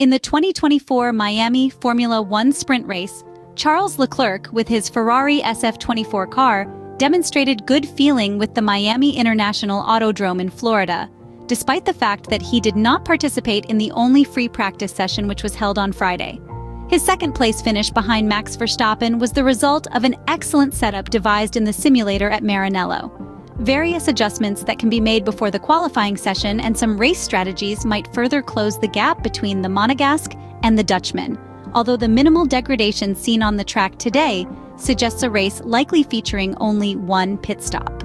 In the 2024 Miami Formula One sprint race, Charles Leclerc, with his Ferrari SF-24 car, demonstrated good feeling with the Miami International Autodrome in Florida, despite the fact that he did not participate in the only free practice session which was held on Friday. His second-place finish behind Max Verstappen was the result of an excellent setup devised in the simulator at Maranello. Various adjustments that can be made before the qualifying session and some race strategies might further close the gap between the Monegasque and the Dutchman, although the minimal degradation seen on the track today suggests a race likely featuring only one pit stop.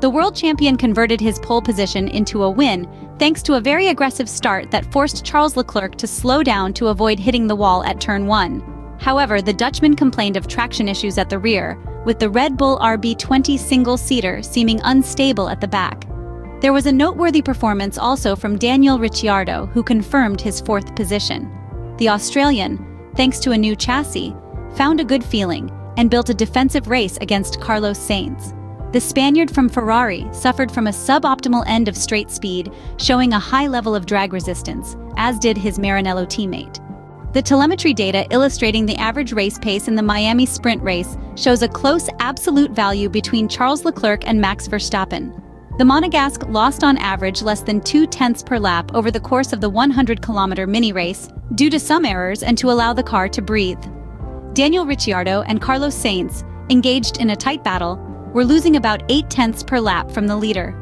The world champion converted his pole position into a win thanks to a very aggressive start that forced Charles Leclerc to slow down to avoid hitting the wall at turn 1. However, the Dutchman complained of traction issues at the rear, with the Red Bull RB20 single-seater seeming unstable at the back. There was a noteworthy performance also from Daniel Ricciardo, who confirmed his 4th position. The Australian, thanks to a new chassis, found a good feeling and built a defensive race against Carlos Sainz. The Spaniard from Ferrari suffered from a suboptimal end of straight speed, showing a high level of drag resistance, as did his Maranello teammate. The telemetry data illustrating the average race pace in the Miami sprint race shows a close absolute value between Charles Leclerc and Max Verstappen. The Monegasque lost on average less than 0.2 per lap over the course of the 100-kilometer mini-race, due to some errors and to allow the car to breathe. Daniel Ricciardo and Carlos Sainz, engaged in a tight battle, were losing about 0.8 per lap from the leader.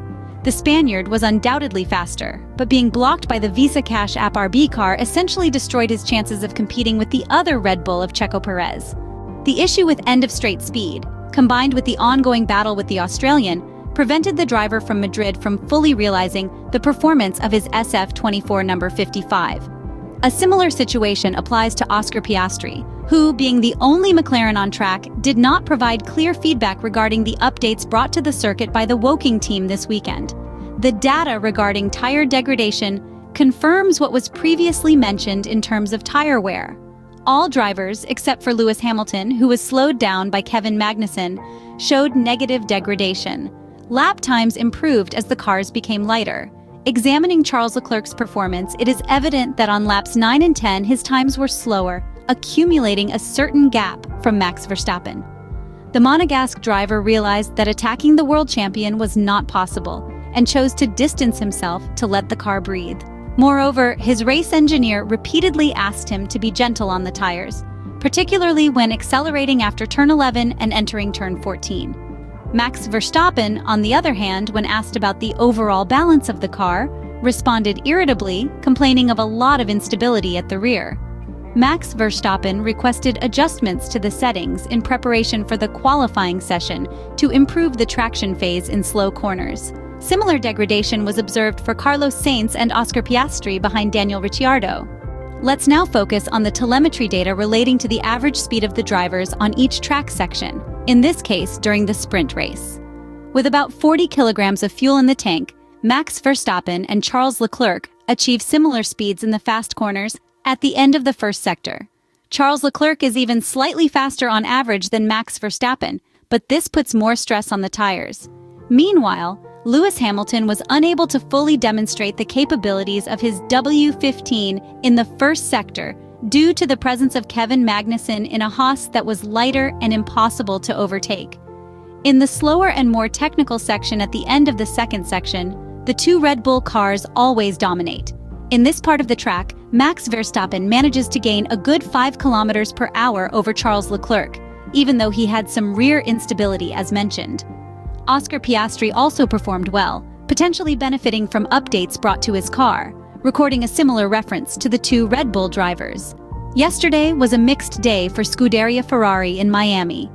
The Spaniard was undoubtedly faster, but being blocked by the Visa Cash App RB car essentially destroyed his chances of competing with the other Red Bull of Checo Perez. The issue with end of straight speed, combined with the ongoing battle with the Australian, prevented the driver from Madrid from fully realizing the performance of his SF-24 number 55. A similar situation applies to Oscar Piastri, who, being the only McLaren on track, did not provide clear feedback regarding the updates brought to the circuit by the Woking team this weekend. The data regarding tire degradation confirms what was previously mentioned in terms of tire wear. All drivers, except for Lewis Hamilton, who was slowed down by Kevin Magnussen, showed negative degradation. Lap times improved as the cars became lighter. Examining Charles Leclerc's performance, it is evident that on laps 9 and 10 his times were slower, accumulating a certain gap from Max Verstappen. The Monegasque driver realized that attacking the world champion was not possible and chose to distance himself to let the car breathe. Moreover, his race engineer repeatedly asked him to be gentle on the tires, particularly when accelerating after turn 11 and entering turn 14. Max Verstappen, on the other hand, when asked about the overall balance of the car, responded irritably, complaining of a lot of instability at the rear. Max Verstappen requested adjustments to the settings in preparation for the qualifying session to improve the traction phase in slow corners. Similar degradation was observed for Carlos Sainz and Oscar Piastri behind Daniel Ricciardo. Let's now focus on the telemetry data relating to the average speed of the drivers on each track section, in this case during the sprint race. With about 40 kilograms of fuel in the tank, Max Verstappen and Charles Leclerc achieve similar speeds in the fast corners at the end of the first sector. Charles Leclerc is even slightly faster on average than Max Verstappen, but this puts more stress on the tires. Meanwhile, Lewis Hamilton was unable to fully demonstrate the capabilities of his W15 in the first sector due to the presence of Kevin Magnussen in a Haas that was lighter and impossible to overtake. In the slower and more technical section at the end of the second section, the two Red Bull cars always dominate. In this part of the track, Max Verstappen manages to gain a good 5 kilometers per hour over Charles Leclerc, even though he had some rear instability as mentioned. Oscar Piastri also performed well, potentially benefiting from updates brought to his car, recording a similar reference to the two Red Bull drivers. Yesterday was a mixed day for Scuderia Ferrari in Miami.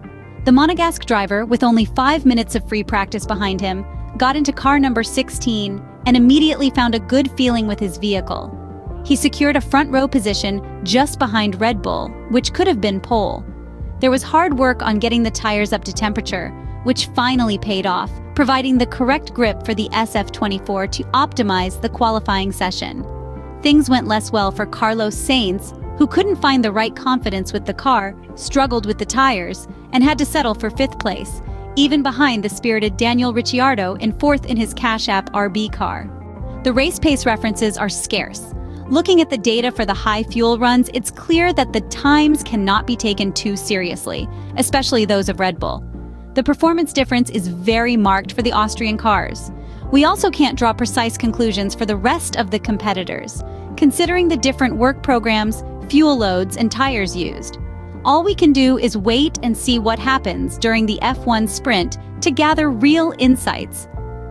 The Monegasque driver, with only 5 minutes of free practice behind him, got into car number 16 and immediately found a good feeling with his vehicle. He secured a front row position just behind Red Bull, which could have been pole. There was hard work on getting the tires up to temperature, which finally paid off, providing the correct grip for the SF-24 to optimize the qualifying session. Things went less well for Carlos Sainz, who couldn't find the right confidence with the car, struggled with the tires, and had to settle for 5th place, even behind the spirited Daniel Ricciardo in 4th in his Cash App RB car. The race pace references are scarce. Looking at the data for the high fuel runs, it's clear that the times cannot be taken too seriously, especially those of Red Bull. The performance difference is very marked for the Austrian cars. We also can't draw precise conclusions for the rest of the competitors, considering the different work programs, fuel loads, and tires used. All we can do is wait and see what happens during the F1 sprint to gather real insights.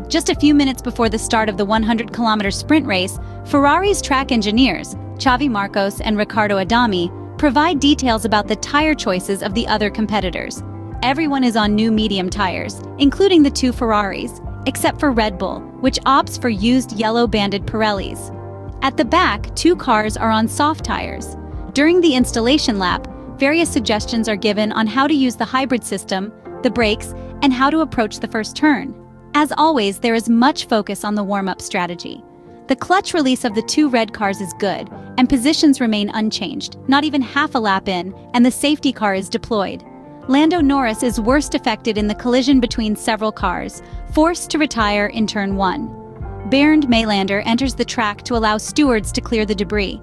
Just a few minutes before the start of the 100-kilometer sprint race, Ferrari's track engineers, Xavi Marcos and Ricciardo Adami, provide details about the tire choices of the other competitors. Everyone is on new medium tires, including the two Ferraris, except for Red Bull, which opts for used yellow-banded Pirellis. At the back, two cars are on soft tires. During the installation lap, various suggestions are given on how to use the hybrid system, the brakes, and how to approach the first turn. As always, there is much focus on the warm-up strategy. The clutch release of the two red cars is good, and positions remain unchanged, not even half a lap in, and the safety car is deployed. Lando Norris is worst affected in the collision between several cars, forced to retire in turn 1. Bernd Maylander enters the track to allow stewards to clear the debris.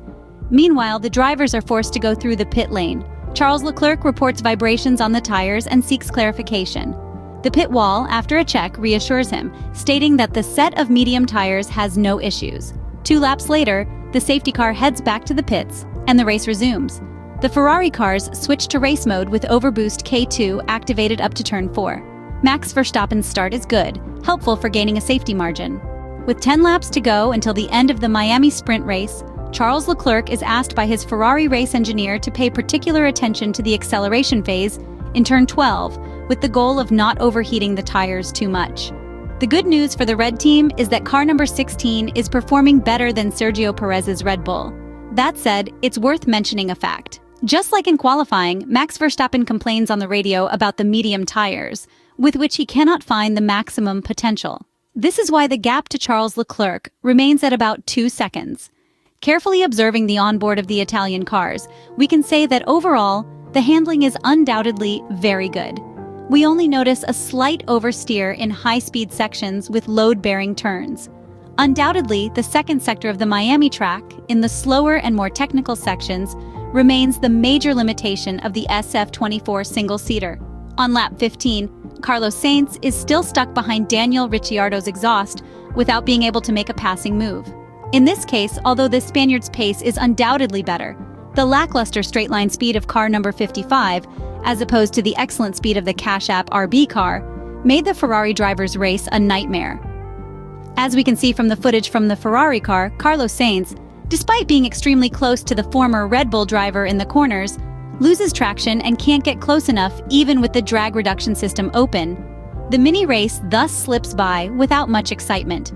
Meanwhile, the drivers are forced to go through the pit lane. Charles Leclerc reports vibrations on the tires and seeks clarification. The pit wall, after a check, reassures him, stating that the set of medium tires has no issues. 2 laps later, the safety car heads back to the pits, and the race resumes. The Ferrari cars switch to race mode with overboost K2 activated up to turn 4. Max Verstappen's start is good, helpful for gaining a safety margin. With 10 laps to go until the end of the Miami sprint race, Charles Leclerc is asked by his Ferrari race engineer to pay particular attention to the acceleration phase in turn 12, with the goal of not overheating the tires too much. The good news for the red team is that car number 16 is performing better than Sergio Perez's Red Bull. That said, it's worth mentioning a fact. Just like in qualifying, Max Verstappen complains on the radio about the medium tires, with which he cannot find the maximum potential. This is why the gap to Charles Leclerc remains at about 2 seconds. Carefully observing the onboard of the Italian cars, we can say that overall, the handling is undoubtedly very good. We only notice a slight oversteer in high-speed sections with load-bearing turns. Undoubtedly, the second sector of the Miami track, in the slower and more technical sections, remains the major limitation of the SF-24 single-seater. On lap 15, Carlos Sainz is still stuck behind Daniel Ricciardo's exhaust without being able to make a passing move. In this case, although the Spaniard's pace is undoubtedly better, the lackluster straight-line speed of car number 55, as opposed to the excellent speed of the Cash App RB car, made the Ferrari driver's race a nightmare. As we can see from the footage from the Ferrari car, Carlos Sainz, despite being extremely close to the former Red Bull driver in the corners, loses traction and can't get close enough even with the drag reduction system open. The mini race thus slips by without much excitement.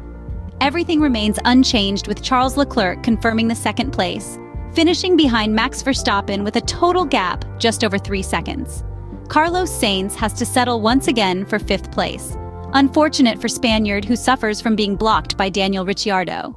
Everything remains unchanged with Charles Leclerc confirming the second place, finishing behind Max Verstappen with a total gap just over 3 seconds. Carlos Sainz has to settle once again for 5th place. Unfortunate for Spaniard, who suffers from being blocked by Daniel Ricciardo.